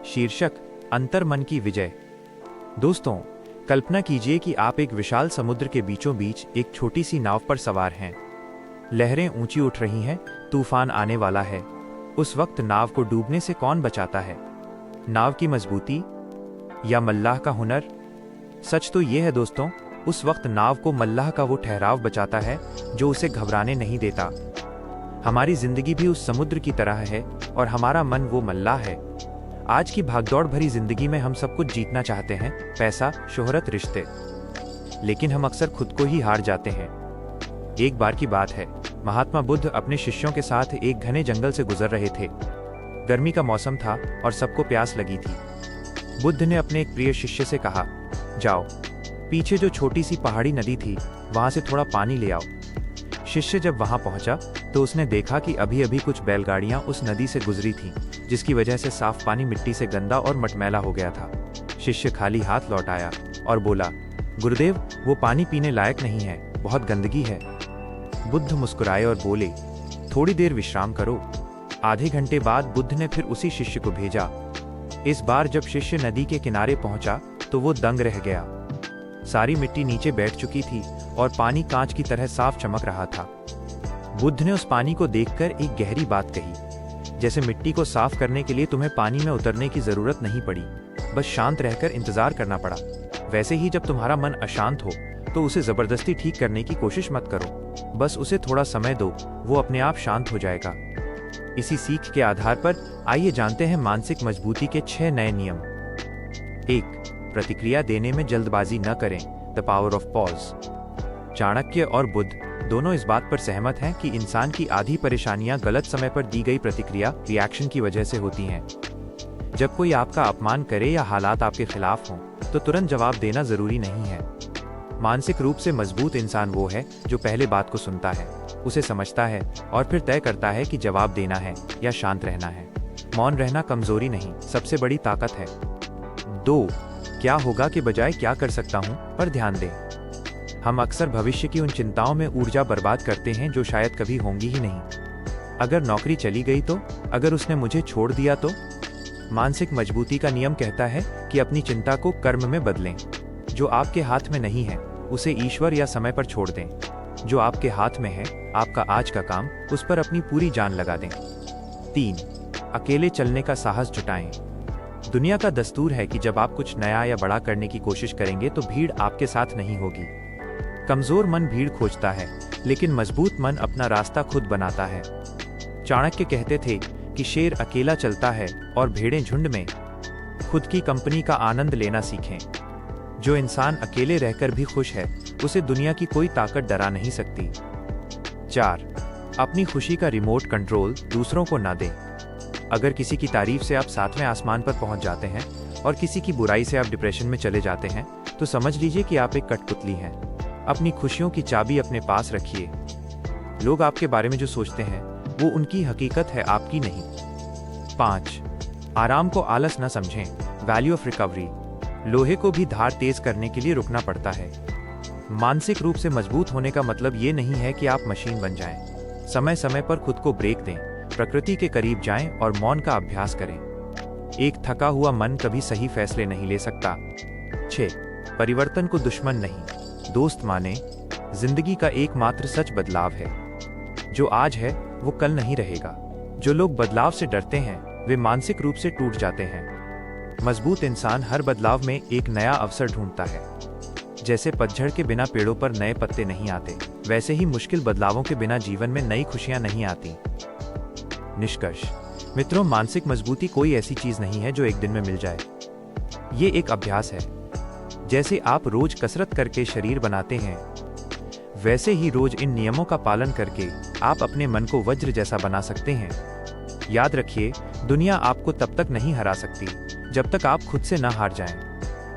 शीर्षक अंतर मन की विजय। दोस्तों, कल्पना कीजिए कि आप एक विशाल समुद्र के बीचों बीच एक छोटी सी नाव पर सवार हैं। लहरें ऊंची उठ रही हैं, तूफान आने वाला है। उस वक्त नाव को डूबने से कौन बचाता है? नाव की मजबूती या मल्लाह का हुनर? सच तो यह है दोस्तों, उस वक्त नाव को मल्लाह का वो ठहराव बचाता है जो उसे घबराने नहीं देता। हमारी जिंदगी भी उस समुद्र की तरह है और हमारा मन वो मल्लाह है। आज की भागदौड़ भरी जिंदगी में हम सब कुछ जीतना चाहते हैं, पैसा, शोहरत, रिश्ते, लेकिन हम अक्सर खुद को ही हार जाते हैं। एक बार की बात है, महात्मा बुद्ध अपने शिष्यों के साथ एक घने जंगल से गुजर रहे थे। गर्मी का मौसम था और सबको प्यास लगी थी। बुद्ध ने अपने एक प्रिय शिष्य से कहा, जाओ, पीछे जो छोटी सी पहाड़ी नदी थी वहां से थोड़ा पानी ले आओ। शिष्य जब वहां पहुंचा तो उसने देखा कि अभी अभी कुछ बैलगाड़ियां उस नदी से गुजरी थीं, जिसकी वजह से साफ पानी मिट्टी से गंदा और मटमैला हो गया था। शिष्य खाली हाथ लौट आया और बोला, गुरुदेव, वो पानी पीने लायक नहीं है, बहुत गंदगी है। बुद्ध मुस्कुराए और बोले, थोड़ी देर विश्राम करो। आधे घंटे बाद बुद्ध ने फिर उसी शिष्य को भेजा। इस बार जब शिष्य नदी के किनारे पहुंचा तो वो दंग रह गया। सारी मिट्टी नीचे बैठ चुकी थी और पानी कांच की तरह साफ चमक रहा था। बुद्ध ने उस पानी को देखकर एक गहरी बात कही, जैसे मिट्टी को साफ करने के लिए तुम्हें पानी में उतरने की जरूरत नहीं पड़ी, बस शांत रहकर इंतजार करना पड़ा। वैसे ही जब तुम्हारा मन अशांत हो तो उसे जबरदस्ती ठीक करने की कोशिश मत करो, बस उसे थोड़ा समय दो, वो अपने आप शांत हो जाएगा। इसी सीख के आधार पर आइए जानते हैं मानसिक मजबूती के 6 नए नियम। 1. प्रतिक्रिया देने में जल्दबाजी न करें, the power of pause. Chanakya और बुद्ध दोनों इस बात पर सहमत हैं कि इंसान की आधी परेशानियां गलत समय पर दी गई प्रतिक्रिया, रिएक्शन की वजह से होती हैं। जब कोई आपका अपमान करे या हालात आपके खिलाफ हों तो तुरंत जवाब देना जरूरी नहीं है। मानसिक रूप से मजबूत इंसान वो है जो पहले बात को सुनता है, उसे समझता है और फिर तय करता है कि जवाब देना है या शांत रहना है। मौन रहना कमजोरी नहीं, सबसे बड़ी ताकत है। 2. क्या होगा के बजाय क्या कर सकता हूं पर ध्यान दें। हम अक्सर भविष्य की उन चिंताओं में ऊर्जा बर्बाद करते हैं जो शायद कभी होंगी ही नहीं। अगर नौकरी चली गई तो, अगर उसने मुझे छोड़ दिया तो। मानसिक मजबूती का नियम कहता है कि अपनी चिंता को कर्म में बदलें। जो आपके हाथ में नहीं है उसे ईश्वर या समय पर छोड़ दें। जो आपके हाथ में है, आपका आज का काम, उस पर अपनी पूरी जान लगा दें। 3. अकेले चलने का साहस जुटाएं। दुनिया का दस्तूर है कि जब आप कुछ नया या बड़ा करने की कोशिश करेंगे तो भीड़ आपके साथ नहीं होगी। कमजोर मन भीड़ खोजता है, लेकिन मजबूत मन अपना रास्ता खुद बनाता है। चाणक्य कहते थे कि शेर अकेला चलता है और भेड़ें झुंड में। खुद की कंपनी का आनंद लेना सीखें। जो इंसान अकेले रहकर भी खुश है, उसे दुनिया की कोई ताकत डरा नहीं सकती। 4. अपनी खुशी का रिमोट कंट्रोल दूसरों को ना दें। अगर किसी की तारीफ से आप 7वें आसमान पर पहुंच जाते हैं और किसी की बुराई से आप डिप्रेशन में चले जाते हैं, तो समझ लीजिए कि आप एक कठपुतली हैं। अपनी खुशियों की चाबी अपने पास रखिए। लोग आपके बारे में जो सोचते हैं वो उनकी हकीकत है, आपकी नहीं। 5. आराम को आलस न समझें, वैल्यू ऑफ रिकवरी। लोहे को भी धार तेज करने के लिए रुकना पड़ता है। मानसिक रूप से मजबूत होने का मतलब ये नहीं है कि आप मशीन बन जाएं। समय समय पर खुद को ब्रेक दें, प्रकृति के करीब जाएं और मौन का अभ्यास करें। एक थका हुआ मन कभी सही फैसले नहीं ले सकता। 6. परिवर्तन को दुश्मन नहीं, दोस्त माने। जिंदगी का एकमात्र सच बदलाव है। जो आज है वो कल नहीं रहेगा। जो लोग बदलाव से डरते हैं वे मानसिक रूप से टूट जाते हैं। मजबूत इंसान हर बदलाव में एक नया अवसर ढूंढता है। जैसे पतझड़ के बिना पेड़ों पर नए पत्ते नहीं आते, वैसे ही मुश्किल बदलावों के बिना जीवन में नई खुशियां नहीं आती। निष्कर्ष मित्रों, मानसिक मजबूती कोई ऐसी चीज नहीं है जो एक दिन में मिल जाए। ये एक अभ्यास है। जैसे आप रोज कसरत करके शरीर बनाते हैं, वैसे ही रोज इन नियमों का पालन करके आप अपने मन को वज्र जैसा बना सकते हैं। याद रखिए, दुनिया आपको तब तक नहीं हरा सकती जब तक आप खुद से न हार जाएं।